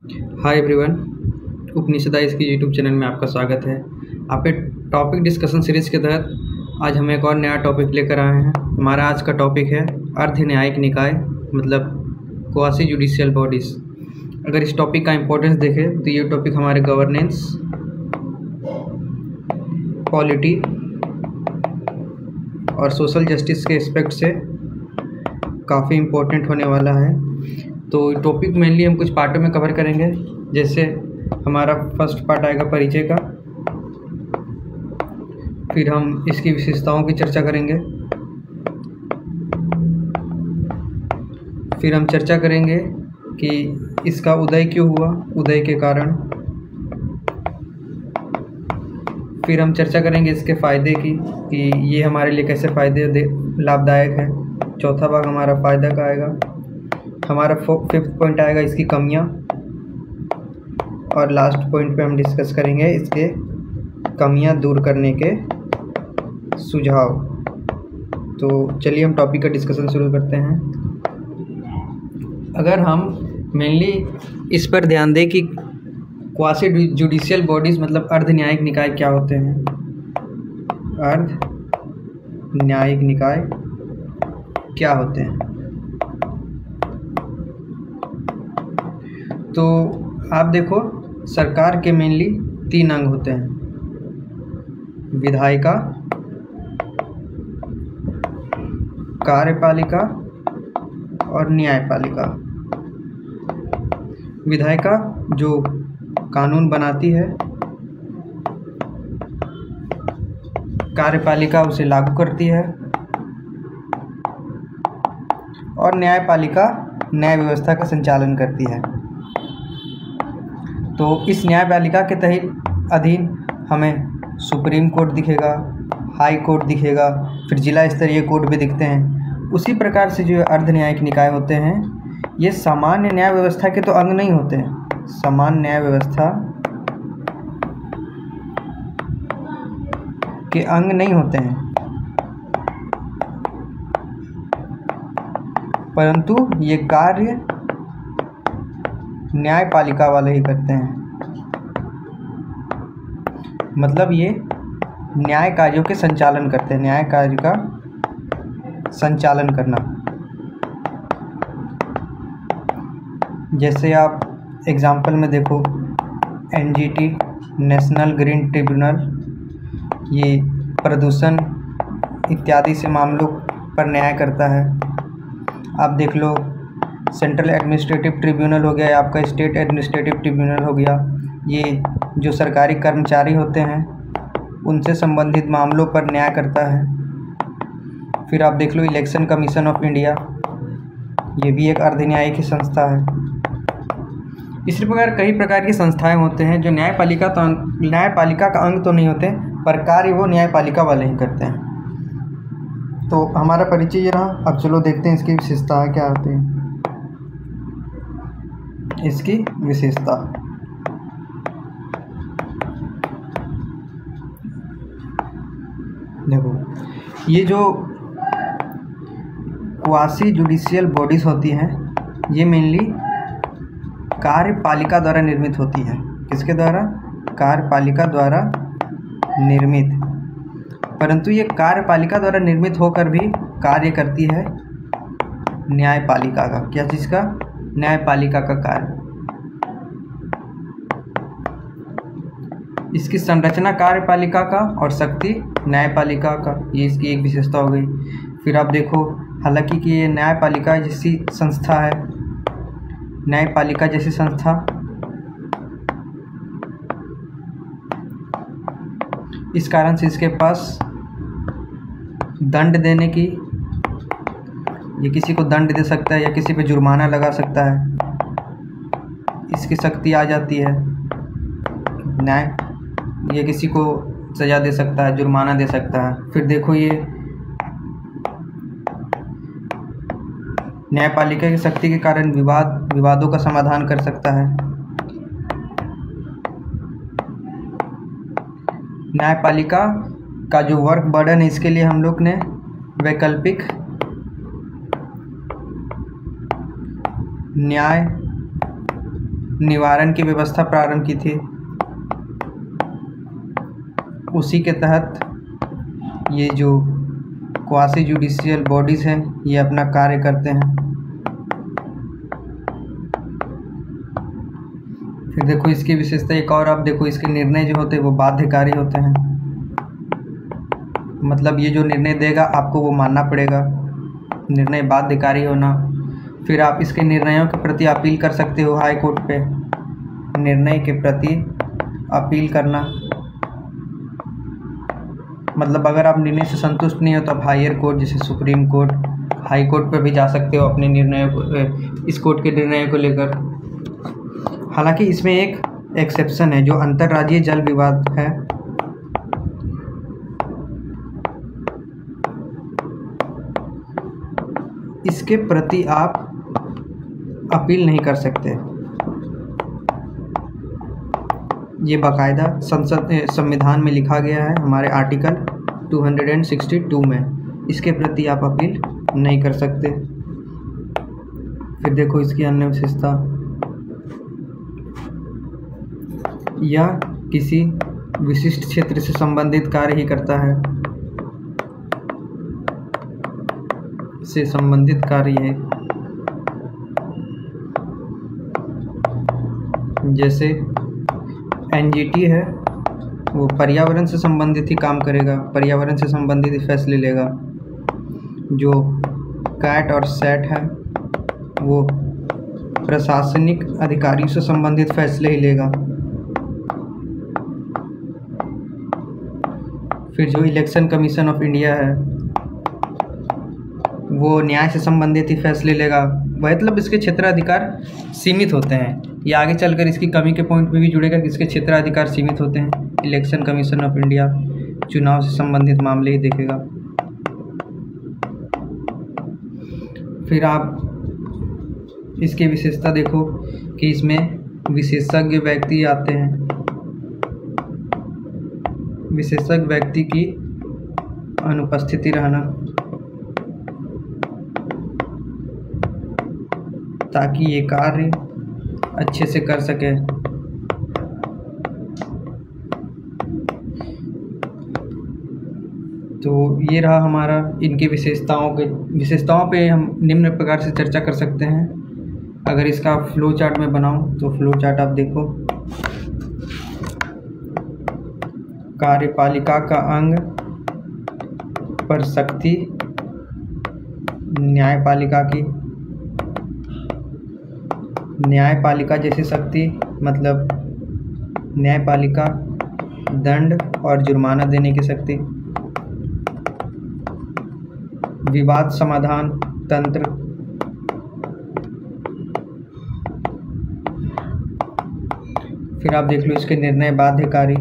Hi everyone, उपनिषदा इसकी YouTube channel में आपका स्वागत है। आपके टॉपिक डिस्कशन सीरीज़ के तहत आज हम एक और नया टॉपिक लेकर आए हैं। हमारा आज का टॉपिक है अर्ध न्यायिक निकाय, मतलब क्वासी जुडिशियल बॉडीज़। अगर इस टॉपिक का इम्पोर्टेंस देखें तो ये टॉपिक हमारे गवर्नेंस, पॉलिटी और सोशल जस्टिस के एस्पेक्ट से काफ़ी इम्पोर्टेंट होने वाला है। तो टॉपिक मेनली हम कुछ पार्टों में कवर करेंगे। जैसे हमारा फर्स्ट पार्ट आएगा परिचय का, फिर हम इसकी विशेषताओं की चर्चा करेंगे, फिर हम चर्चा करेंगे कि इसका उदय क्यों हुआ, उदय के कारण, फिर हम चर्चा करेंगे इसके फ़ायदे की कि ये हमारे लिए कैसे लाभदायक है। चौथा भाग हमारा फ़ायदा का आएगा। हमारा फिफ्थ पॉइंट आएगा इसकी कमियां, और लास्ट पॉइंट पे हम डिस्कस करेंगे इसके कमियां दूर करने के सुझाव। तो चलिए हम टॉपिक का डिस्कशन शुरू करते हैं। अगर हम मेनली इस पर ध्यान दें कि क्वासी जुडिशियल बॉडीज़ मतलब अर्ध न्यायिक निकाय क्या होते हैं। अर्ध न्यायिक निकाय क्या होते हैं, तो आप देखो सरकार के मेनली 3 अंग होते हैं: विधायिका, कार्यपालिका और न्यायपालिका। विधायिका जो कानून बनाती है, कार्यपालिका उसे लागू करती है, और न्यायपालिका न्याय व्यवस्था का संचालन करती है। तो इस न्यायपालिका के तहत अधीन हमें सुप्रीम कोर्ट दिखेगा, हाई कोर्ट दिखेगा, फिर जिला स्तरीय कोर्ट भी दिखते हैं। उसी प्रकार से जो अर्ध न्यायिक निकाय होते हैं, ये सामान्य न्याय व्यवस्था के तो अंग नहीं होते हैं। सामान्य न्याय व्यवस्था के अंग नहीं होते हैं, परंतु ये कार्य न्यायपालिका वाले ही करते हैं। मतलब ये न्याय कार्यों के संचालन करते हैं, न्याय कार्य का संचालन करना। जैसे आप एग्जाम्पल में देखो, एनजीटी नेशनल ग्रीन ट्रिब्यूनल, ये प्रदूषण इत्यादि से मामलों पर न्याय करता है। आप देख लो, सेंट्रल एडमिनिस्ट्रेटिव ट्रिब्यूनल हो गया या आपका स्टेट एडमिनिस्ट्रेटिव ट्रिब्यूनल हो गया, ये जो सरकारी कर्मचारी होते हैं उनसे संबंधित मामलों पर न्याय करता है। फिर आप देख लो इलेक्शन कमीशन ऑफ इंडिया, ये भी एक अर्ध न्यायिक संस्था है। इसी प्रकार कई प्रकार की संस्थाएं होते हैं जो न्यायपालिका का अंग तो नहीं होते, पर कार्य वो न्यायपालिका वाले ही करते हैं। तो हमारा परिचय ये रहा। अब चलो देखते हैं इसकी विशेषताएं क्या होती हैं। इसकी विशेषता, देखो ये जो क्वासी जुडिशियल बॉडीज़ होती हैं, ये मेनली कार्यपालिका द्वारा निर्मित होती है। किसके द्वारा? कार्यपालिका द्वारा निर्मित। परंतु ये कार्यपालिका द्वारा निर्मित होकर भी कार्य करती है न्यायपालिका का। क्या चीज़ का? न्यायपालिका का कार्य। इसकी संरचना कार्यपालिका का और शक्ति न्यायपालिका का, ये इसकी एक विशेषता हो गई। फिर आप देखो, हालांकि कि ये न्यायपालिका जैसी संस्था है, न्यायपालिका जैसी संस्था इस कारण से इसके पास दंड देने की, ये किसी को दंड दे सकता है या किसी पे जुर्माना लगा सकता है, इसकी शक्ति आ जाती है। ये किसी को सज़ा दे सकता है, जुर्माना दे सकता है। फिर देखो, ये न्यायपालिका की शक्ति के कारण विवादों का समाधान कर सकता है। न्यायपालिका का जो वर्क बर्डन है, इसके लिए हम लोग ने वैकल्पिक न्याय निवारण की व्यवस्था प्रारंभ की थी, उसी के तहत ये जो क्वासी जुडिशियल बॉडीज़ हैं ये अपना कार्य करते हैं। फिर देखो इसकी विशेषता एक और, आप देखो इसके निर्णय जो होते हैं वो बाध्यकारी होते हैं, मतलब ये जो निर्णय देगा आपको वो मानना पड़ेगा, निर्णय बाध्यकारी होना। फिर आप इसके निर्णयों के प्रति अपील कर सकते हो हाई कोर्ट पे, निर्णय के प्रति अपील करना, मतलब अगर आप निर्णय से संतुष्ट नहीं हो तो आप हायर कोर्ट जैसे सुप्रीम कोर्ट, हाई कोर्ट पे भी जा सकते हो अपने निर्णयों को, इस कोर्ट के निर्णयों को लेकर। हालांकि इसमें एक एक्सेप्शन है जो अंतर्राज्यीय जल विवाद है, इसके प्रति आप अपील नहीं कर सकते, ये बाकायदा संविधान में लिखा गया है हमारे आर्टिकल 262 में, इसके प्रति आप अपील नहीं कर सकते। फिर देखो इसकी अन्य विशेषता, यह किसी विशिष्ट क्षेत्र से संबंधित कार्य ही करता है, से संबंधित कार्य है, जैसे एनजीटी है वो पर्यावरण से संबंधित ही काम करेगा, पर्यावरण से संबंधित ही फैसले लेगा। जो कैट और सेट है वो प्रशासनिक अधिकारियों से संबंधित फैसले ही लेगा। फिर जो इलेक्शन कमीशन ऑफ इंडिया है वो न्याय से संबंधित ही फैसले लेगा, मतलब इसके क्षेत्राधिकार सीमित होते हैं। ये आगे चलकर इसकी कमी के पॉइंट में भी जुड़ेगा कि इसके क्षेत्राधिकार सीमित होते हैं। इलेक्शन कमीशन ऑफ इंडिया चुनाव से संबंधित मामले ही देखेगा। फिर आप इसकी विशेषता देखो कि इसमें विशेषज्ञ व्यक्ति आते हैं, विशेषज्ञ व्यक्ति की अनुपस्थिति रहना, ताकि ये कार्य अच्छे से कर सके। तो ये रहा हमारा इनकी विशेषताओं पे हम निम्न प्रकार से चर्चा कर सकते हैं। अगर इसका फ्लो चार्ट में बनाऊं तो फ्लो चार्ट आप देखो, कार्यपालिका का अंग पर शक्ति न्यायपालिका की, न्यायपालिका जैसी शक्ति मतलब न्यायपालिका दंड और जुर्माना देने की शक्ति, विवाद समाधान तंत्र, फिर आप देख लो इसके निर्णय बाध्यकारी,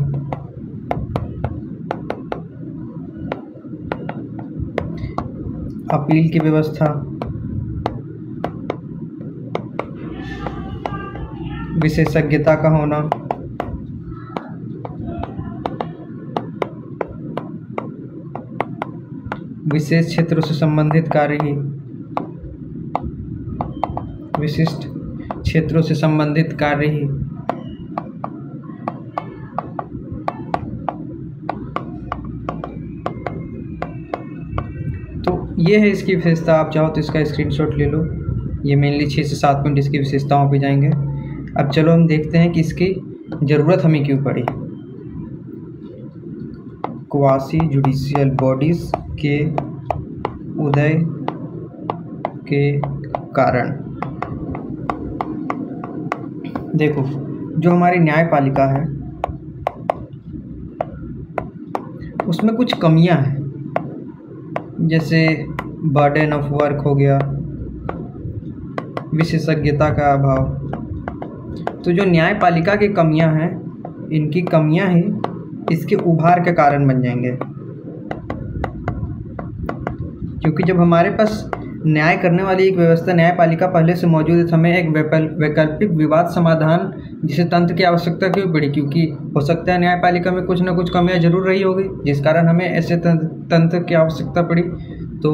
अपील की व्यवस्था, विशेषज्ञता का होना, विशेष क्षेत्रों से संबंधित कार्य ही, विशिष्ट क्षेत्रों से संबंधित कार्य ही, तो ये है इसकी विशेषता। आप चाहो तो इसका स्क्रीनशॉट ले लो, ये मेनली 6 से 7 मिनट इसकी विशेषताओं पे जाएंगे। अब चलो हम देखते हैं कि इसकी ज़रूरत हमें क्यों पड़ी। क्वासी जुडिशियल बॉडीज़ के उदय के कारण, देखो जो हमारी न्यायपालिका है उसमें कुछ कमियां हैं, जैसे बर्डन ऑफ वर्क हो गया, विशेषज्ञता का अभाव। तो जो न्यायपालिका की कमियां हैं, इनकी कमियां ही इसके उभार के कारण बन जाएंगे, क्योंकि जब हमारे पास न्याय करने वाली एक व्यवस्था न्यायपालिका पहले से मौजूद है, हमें एक वैकल्पिक विवाद समाधान जिसे तंत्र की आवश्यकता क्यों पड़ी, क्योंकि हो सकता है न्यायपालिका में कुछ ना कुछ कमियां जरूर रही होगी जिस कारण हमें ऐसे तंत्र की आवश्यकता पड़ी। तो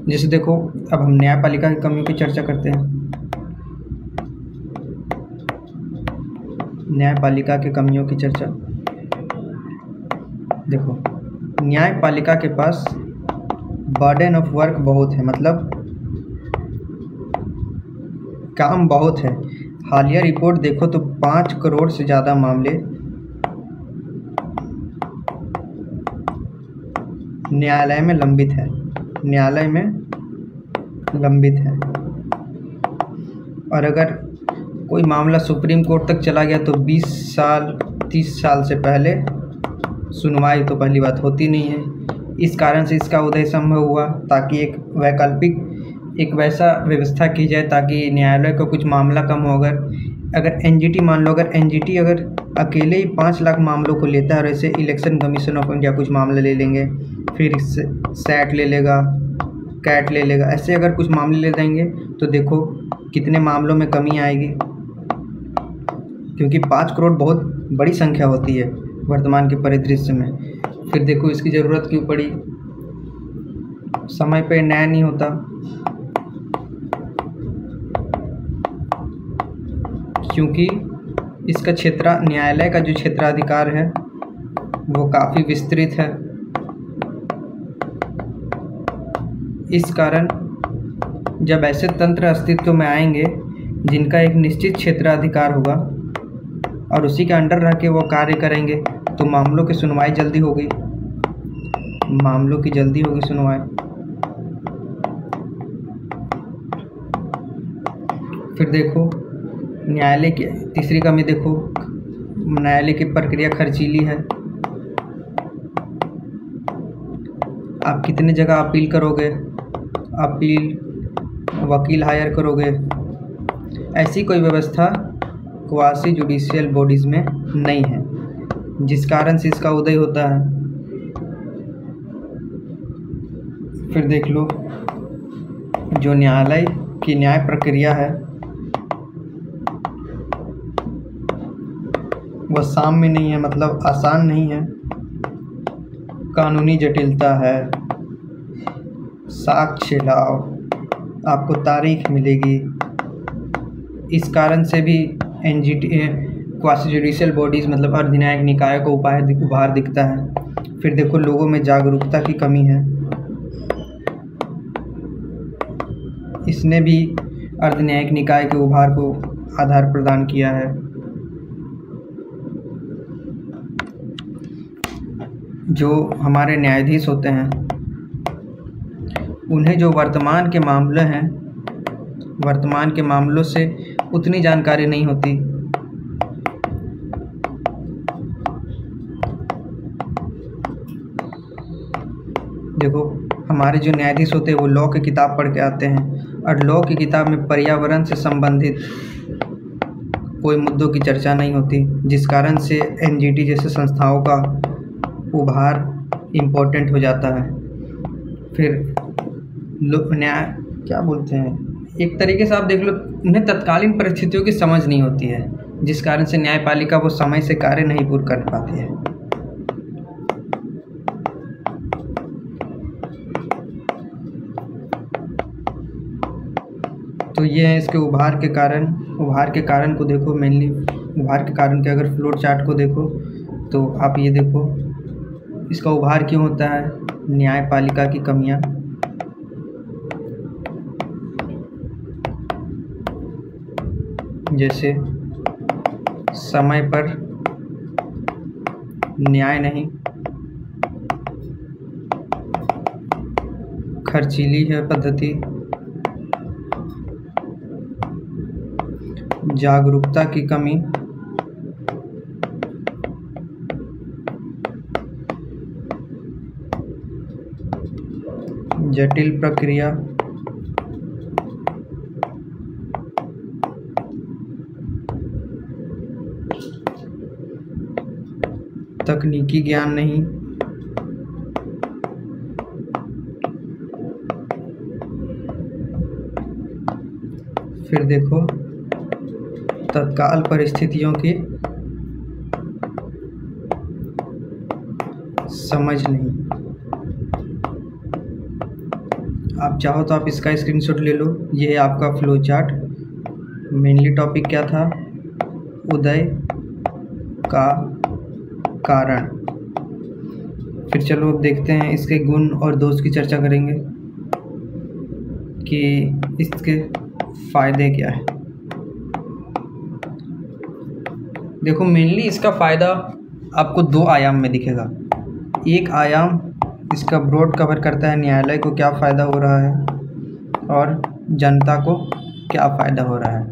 जैसे देखो अब हम न्यायपालिका की कमियों की चर्चा करते हैं। न्यायपालिका की कमियों की चर्चा। देखो, न्यायपालिका के पास बर्डन ऑफ वर्क बहुत है, मतलब काम बहुत है। हालिया रिपोर्ट देखो तो 5 करोड़ से ज़्यादा मामले न्यायालय में लंबित है, न्यायालय में लंबित है। और अगर कोई मामला सुप्रीम कोर्ट तक चला गया तो 20 साल 30 साल से पहले सुनवाई तो पहली बात होती नहीं है। इस कारण से इसका उदय संभव हुआ, ताकि एक वैकल्पिक एक वैसा व्यवस्था की जाए ताकि न्यायालय का कुछ मामला कम हो। अगर एनजीटी मान लो, अगर एनजीटी अगर अकेले ही 5 लाख मामलों को लेता है और ऐसे इलेक्शन कमीशन ऑफ इंडिया कुछ मामले ले लेंगे, फिर सैट ले लेगा, कैट ले लेगा, ऐसे अगर कुछ मामले ले देंगे तो देखो कितने मामलों में कमी आएगी, क्योंकि 5 करोड़ बहुत बड़ी संख्या होती है वर्तमान के परिदृश्य में। फिर देखो इसकी ज़रूरत क्यों पड़ी, समय पे न्याय नहीं होता, क्योंकि इसका न्यायालय का जो क्षेत्राधिकार है वो काफ़ी विस्तृत है। इस कारण जब ऐसे तंत्र अस्तित्व में आएंगे जिनका एक निश्चित क्षेत्राधिकार होगा और उसी के अंडर रह के वो कार्य करेंगे, तो मामलों की सुनवाई जल्दी होगी, सुनवाई। फिर देखो न्यायालय की तीसरी कमी, देखो न्यायालय की प्रक्रिया खर्चीली है। आप कितने जगह अपील करोगे, वकील हायर करोगे, ऐसी कोई व्यवस्था क्वासी जुडिशियल बॉडीज़ में नहीं है, जिस कारण से इसका उदय होता है। फिर देख लो जो न्यायालय की न्याय प्रक्रिया है वह साम्य नहीं है, मतलब आसान नहीं है, कानूनी जटिलता है। साक्ष्य लाओ, आपको तारीख मिलेगी। इस कारण से भी एनजीटी क्वासी जुडिशियल बॉडीज़ मतलब अर्धन्यायिक निकाय को उभार दिखता है। फिर देखो लोगों में जागरूकता की कमी है, इसने भी अर्धन्यायिक निकाय के उभार को आधार प्रदान किया है। जो हमारे न्यायाधीश होते हैं उन्हें जो वर्तमान के मामलों से उतनी जानकारी नहीं होती। देखो हमारे जो न्यायाधीश होते हैं वो लॉ की किताब पढ़ के आते हैं, और लॉ की किताब में पर्यावरण से संबंधित कोई मुद्दों की चर्चा नहीं होती, जिस कारण से एनजीटी जैसे संस्थाओं का उभार इम्पोर्टेंट हो जाता है। फिर न्याय क्या बोलते हैं, एक तरीके से आप देख लो उन्हें तत्कालीन परिस्थितियों की समझ नहीं होती है, जिस कारण से न्यायपालिका वो समय से कार्य नहीं पूर्ण कर पाती है। तो ये है इसके उभार के कारण को देखो। मेनली उभार के कारण के अगर फ्लोर चार्ट को देखो तो आप ये देखो इसका उभार क्यों होता है, न्यायपालिका की कमियां। जैसे समय पर न्याय नहीं, खर्चीली है पद्धति, जागरूकता की कमी, जटिल प्रक्रिया, तकनीकी ज्ञान नहीं, फिर देखो तत्काल परिस्थितियों की समझ नहीं। आप चाहो तो आप इसका स्क्रीनशॉट ले लो, ये है आपका फ्लो चार्ट। मेनली टॉपिक क्या था, उदय, का कारण। फिर चलो अब देखते हैं इसके गुण और दोष की चर्चा करेंगे कि इसके फ़ायदे क्या है। देखो मेनली इसका फ़ायदा आपको दो आयाम में दिखेगा। एक आयाम इसका ब्रॉड कवर करता है न्यायालय को क्या फ़ायदा हो रहा है और जनता को क्या फ़ायदा हो रहा है।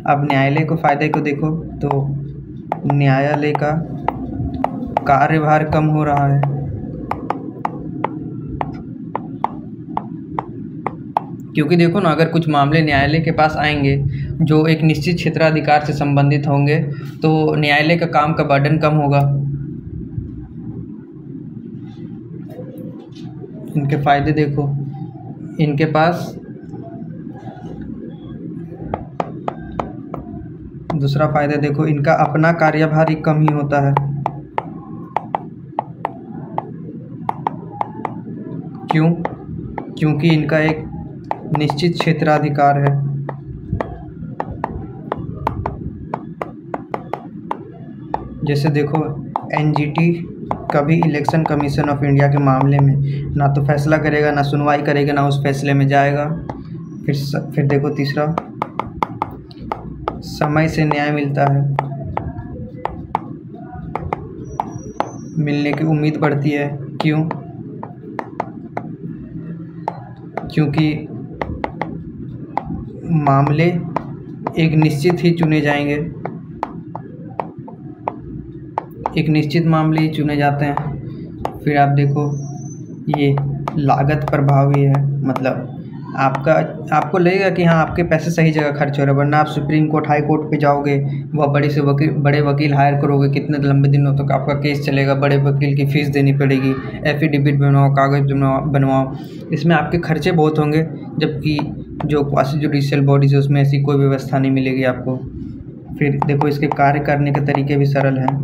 अब न्यायालय को फ़ायदे को देखो तो न्यायालय का कार्यभार कम हो रहा है, क्योंकि देखो ना, अगर कुछ मामले न्यायालय के पास आएंगे जो एक निश्चित क्षेत्राधिकार से संबंधित होंगे तो न्यायालय का काम का बर्डन कम होगा। इनके फ़ायदे देखो, इनके पास दूसरा फ़ायदा देखो, इनका अपना कार्यभार ही कम ही होता है। क्यों? क्योंकि इनका एक निश्चित क्षेत्राधिकार है। जैसे देखो एनजीटी कभी इलेक्शन कमीशन ऑफ इंडिया के मामले में ना तो फैसला करेगा, ना सुनवाई करेगा, ना उस फैसले में जाएगा। फिर देखो तीसरा, समय से न्याय मिलता है, मिलने की उम्मीद बढ़ती है। क्यों? क्योंकि मामले एक निश्चित ही चुने जाएंगे, एक निश्चित मामले ही चुने जाते हैं। फिर आप देखो ये लागत प्रभावी है, मतलब आपको लगेगा कि हाँ आपके पैसे सही जगह खर्च हो रहे हैं, वरना आप सुप्रीम कोर्ट हाई कोर्ट पे जाओगे, वह बड़े वकील हायर करोगे, कितने लंबे दिनों तक आपका केस चलेगा, बड़े वकील की फ़ीस देनी पड़ेगी, एफिडेविट बनवाओ, कागज़ बनवाओ, इसमें आपके खर्चे बहुत होंगे। जबकि जो क्वासी जुडिशियल बॉडीज़ है उसमें ऐसी कोई व्यवस्था नहीं मिलेगी आपको। फिर देखो इसके कार्य करने के तरीके भी सरल हैं।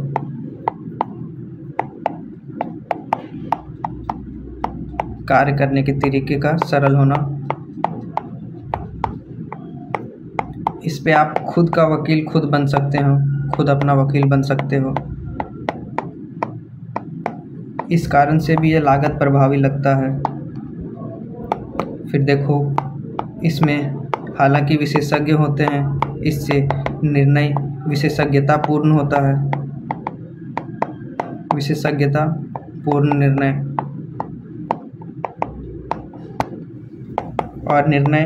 कार्य करने के तरीके का सरल होना, इस पे आप खुद का वकील खुद बन सकते हो, खुद अपना वकील बन सकते हो। इस कारण से भी ये लागत प्रभावी लगता है। फिर देखो इसमें हालांकि विशेषज्ञ होते हैं, इससे निर्णय विशेषज्ञता पूर्ण होता है। विशेषज्ञता पूर्ण निर्णय, और निर्णय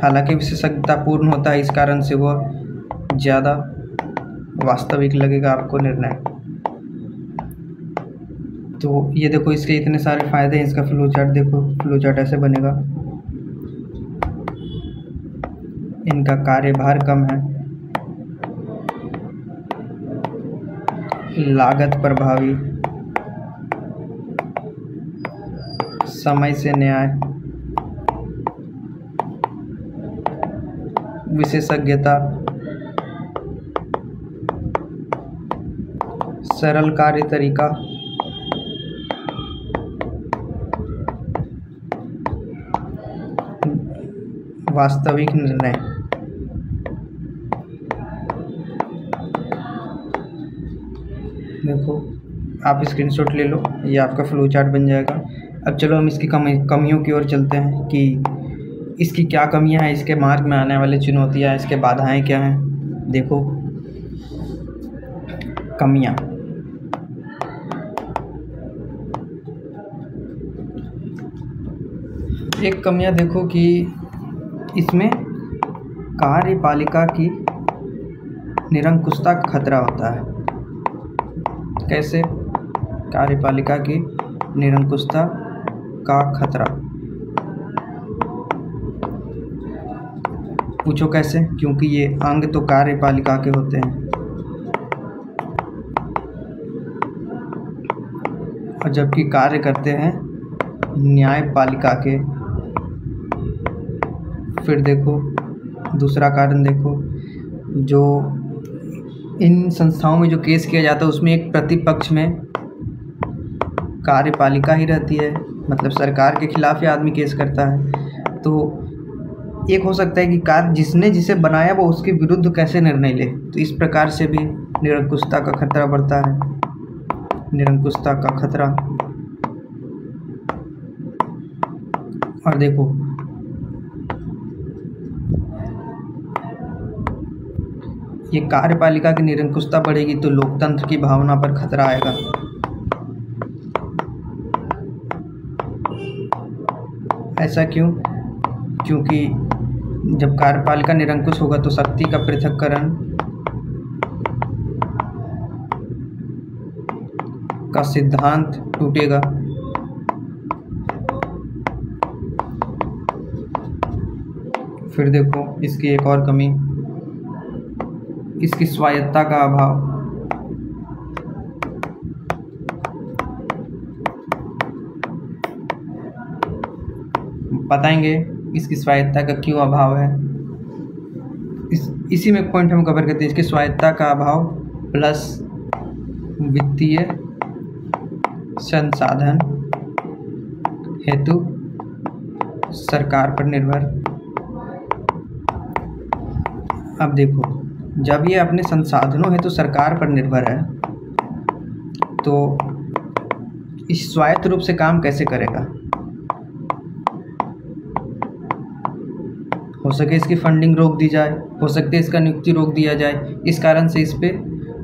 हालांकि विशेषज्ञता पूर्ण होता है, इस कारण से वह ज़्यादा वास्तविक लगेगा आपको निर्णय। तो ये देखो इसके इतने सारे फ़ायदे हैं। इसका फ्लो चार्ट देखो, फ्लो चार्ट ऐसे बनेगा। इनका कार्यभार कम है, लागत प्रभावी, समय से न्याय, विशेषज्ञता, सरल कार्य तरीका, वास्तविक निर्णय। देखो आप स्क्रीनशॉट ले लो, ये आपका फ्लो चार्ट बन जाएगा। अब चलो हम इसकी कमियों की ओर चलते हैं कि इसकी क्या कमियां हैं, इसके मार्ग में आने वाली चुनौतियां, इसके बाधाएं क्या हैं। देखो कमियां, एक कमियां देखो कि इसमें कार्यपालिका की निरंकुशता का खतरा होता है। कैसे? कार्यपालिका की निरंकुशता का खतरा, पूछो कैसे? क्योंकि ये अंग तो कार्यपालिका के होते हैं, और जबकि कार्य करते हैं न्यायपालिका के। फिर देखो दूसरा कारण देखो, जो इन संस्थाओं में जो केस किया जाता है उसमें एक प्रतिपक्ष में कार्यपालिका ही रहती है, मतलब सरकार के खिलाफ ही आदमी केस करता है। तो एक हो सकता है कि जिसने जिसे बनाया वो उसके विरुद्ध कैसे निर्णय ले, तो इस प्रकार से भी निरंकुशता का खतरा बढ़ता है, निरंकुशता का खतरा। और देखो ये कार्यपालिका की निरंकुशता बढ़ेगी तो लोकतंत्र की भावना पर खतरा आएगा। ऐसा क्यों? क्योंकि जब कार्यपालिका निरंकुश होगा तो शक्ति का पृथक्करण का सिद्धांत टूटेगा। फिर देखो इसकी एक और कमी, इसकी स्वायत्तता का अभाव। बताएंगे इसकी स्वायत्तता का क्यों अभाव है। इसी में पॉइंट हम कवर करते हैं, इसकी स्वायत्तता का अभाव प्लस वित्तीय संसाधन हेतु सरकार पर निर्भर। अब देखो जब ये अपने संसाधनों हेतु सरकार पर निर्भर है तो इस स्वायत्त रूप से काम कैसे करेगा? हो सके इसकी फंडिंग रोक दी जाए, हो सकते इसका नियुक्ति रोक दिया जाए, इस कारण से इस पे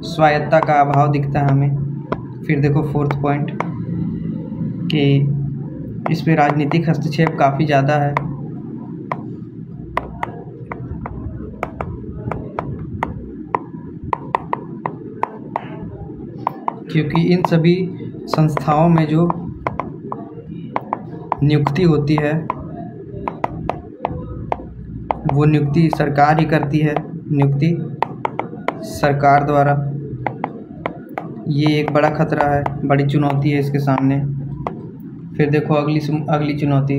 स्वायत्तता का अभाव दिखता है हमें। फिर देखो फोर्थ पॉइंट कि इस पे राजनीतिक हस्तक्षेप काफ़ी ज़्यादा है। क्योंकि इन सभी संस्थाओं में जो नियुक्ति होती है वो नियुक्ति सरकार ही करती है, नियुक्ति सरकार द्वारा। ये एक बड़ा खतरा है, बड़ी चुनौती है इसके सामने। फिर देखो अगली चुनौती,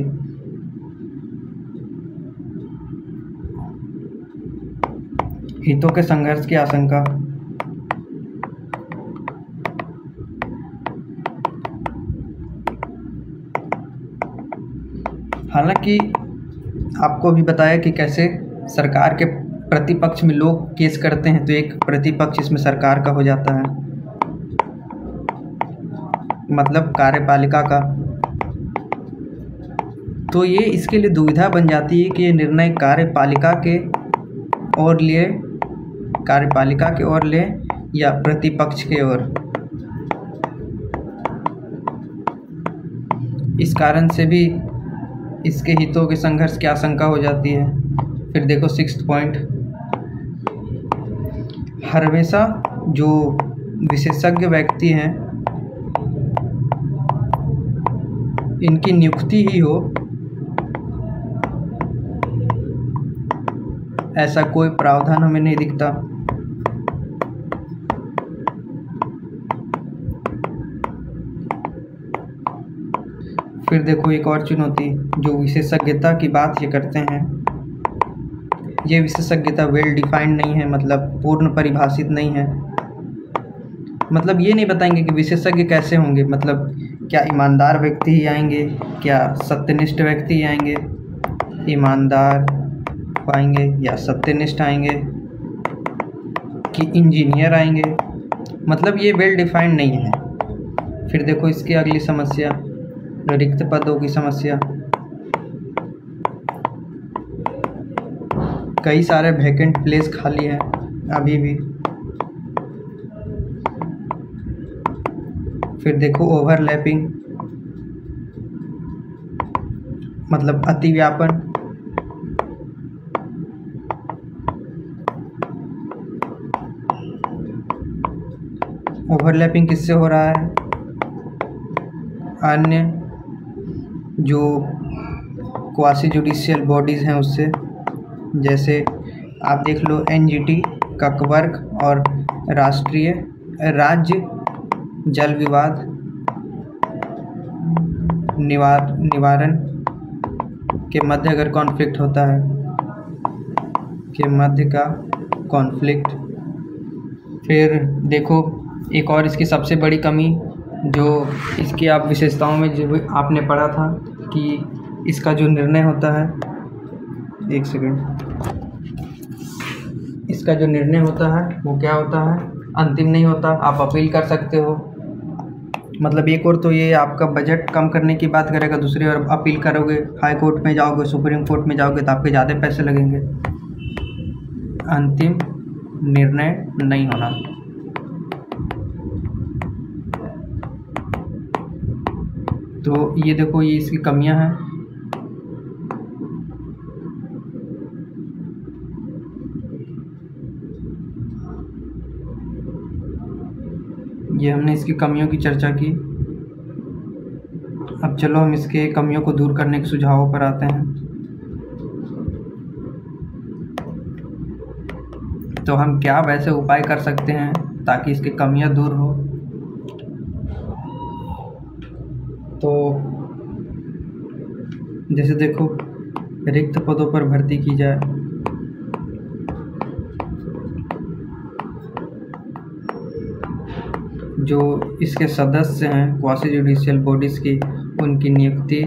हितों के संघर्ष की आशंका। हालांकि आपको भी बताया कि कैसे सरकार के प्रतिपक्ष में लोग केस करते हैं तो एक प्रतिपक्ष इसमें सरकार का हो जाता है, मतलब कार्यपालिका का। तो ये इसके लिए दुविधा बन जाती है कि ये निर्णय कार्यपालिका के ओर ले या प्रतिपक्ष के ओर। इस कारण से भी इसके हितों के संघर्ष की आशंका हो जाती है। फिर देखो सिक्स्थ पॉइंट, हमेशा जो विशेषज्ञ व्यक्ति हैं इनकी नियुक्ति ही हो ऐसा कोई प्रावधान हमें नहीं दिखता। फिर देखो एक और चुनौती, जो विशेषज्ञता की बात ये करते हैं, ये विशेषज्ञता वेल डिफाइंड नहीं है, मतलब पूर्ण परिभाषित नहीं है। मतलब ये नहीं बताएंगे कि विशेषज्ञ कैसे होंगे, मतलब क्या ईमानदार व्यक्ति ही आएंगे, क्या सत्यनिष्ठ व्यक्ति ही आएंगे, ईमानदार आएंगे या सत्यनिष्ठ आएंगे कि इंजीनियर आएंगे, मतलब ये वेल डिफाइंड नहीं है। फिर देखो इसकी अगली समस्या, रिक्त पदों की समस्या। कई सारे वैकेंट प्लेस खाली हैं अभी भी। फिर देखो ओवरलैपिंग, मतलब अतिव्यापन। ओवरलैपिंग किससे हो रहा है? अन्य जो क्वासी जुडिशियल बॉडीज़ हैं उससे। जैसे आप देख लो एनजीटी, ककवर्ग और राज्य जल विवाद निवारण के मध्य अगर कॉन्फ्लिक्ट होता है, के मध्य का कॉन्फ्लिक्ट। फिर देखो एक और इसकी सबसे बड़ी कमी, जो इसकी आप विशेषताओं में जो आपने पढ़ा था कि इसका जो निर्णय होता है, एक सेकंड, इसका जो निर्णय होता है वो क्या होता है अंतिम नहीं होता, आप अपील कर सकते हो। मतलब एक और तो ये आपका बजट कम करने की बात करेगा, दूसरी ओर अपील करोगे, हाई कोर्ट में जाओगे, सुप्रीम कोर्ट में जाओगे तो आपके ज़्यादा पैसे लगेंगे। अंतिम निर्णय नहीं होना। तो ये देखो, ये इसकी कमियां हैं। ये हमने इसकी कमियों की चर्चा की। अब चलो हम इसके कमियों को दूर करने के सुझावों पर आते हैं। तो हम क्या वैसे उपाय कर सकते हैं ताकि इसकी कमियां दूर हो। तो जैसे देखो, रिक्त पदों पर भर्ती की जाए, जो इसके सदस्य हैं क्वासी जुडिशियल बॉडीज़ की, उनकी नियुक्ति,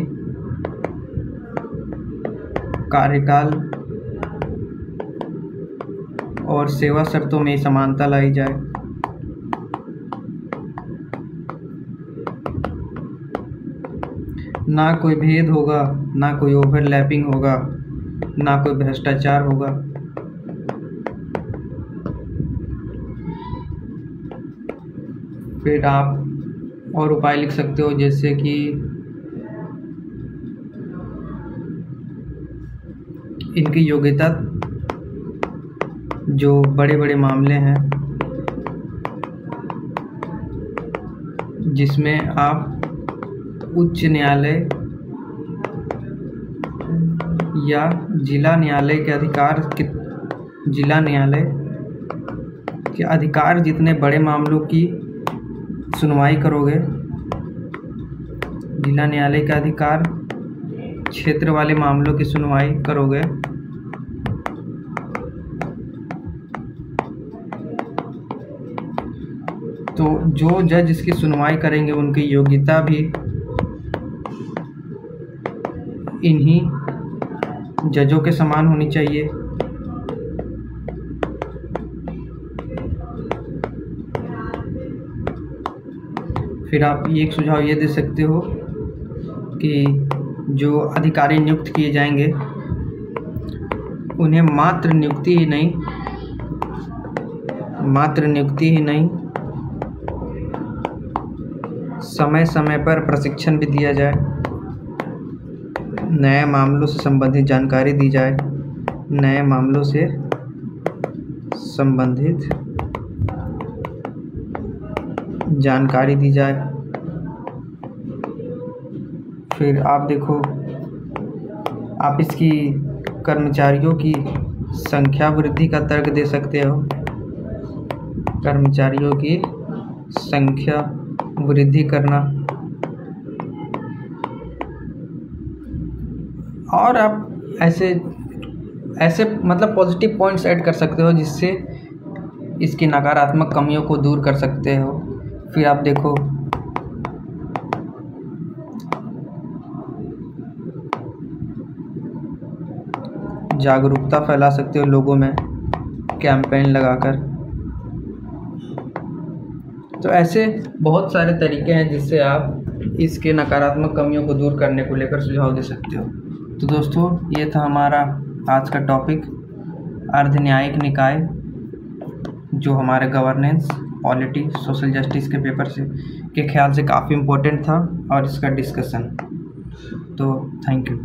कार्यकाल और सेवा शर्तों में समानता लाई जाए। ना कोई भेद होगा, ना कोई ओवरलैपिंग होगा, ना कोई भ्रष्टाचार होगा। फिर आप और उपाय लिख सकते हो, जैसे कि इनकी योग्यता, जो बड़े बड़े मामले हैं जिसमें आप उच्च न्यायालय या जिला न्यायालय के अधिकार जितने बड़े मामलों की सुनवाई करोगे, जिला न्यायालय का अधिकार क्षेत्र वाले मामलों की सुनवाई करोगे, तो जो जज इसकी सुनवाई करेंगे उनकी योग्यता भी इन्हीं जजों के समान होनी चाहिए। फिर आप एक सुझाव ये दे सकते हो कि जो अधिकारी नियुक्त किए जाएंगे उन्हें मात्र नियुक्ति ही नहीं समय समय पर प्रशिक्षण भी दिया जाए, नए मामलों से संबंधित जानकारी दी जाए, फिर आप देखो, आप इसकी कर्मचारियों की संख्या वृद्धि का तर्क दे सकते हो, कर्मचारियों की संख्या वृद्धि करना। और आप ऐसे मतलब पॉजिटिव पॉइंट्स ऐड कर सकते हो जिससे इसकी नकारात्मक कमियों को दूर कर सकते हो। फिर आप देखो, जागरूकता फैला सकते हो लोगों में कैंपेन लगाकर। तो ऐसे बहुत सारे तरीके हैं जिससे आप इसके नकारात्मक कमियों को दूर करने को लेकर सुझाव दे सकते हो। तो दोस्तों, ये था हमारा आज का टॉपिक, अर्धन्यायिक निकाय, जो हमारे गवर्नेंस, पॉलिटी, सोशल जस्टिस के पेपर के ख्याल से काफ़ी इम्पोर्टेंट था, और इसका डिस्कशन। तो थैंक यू।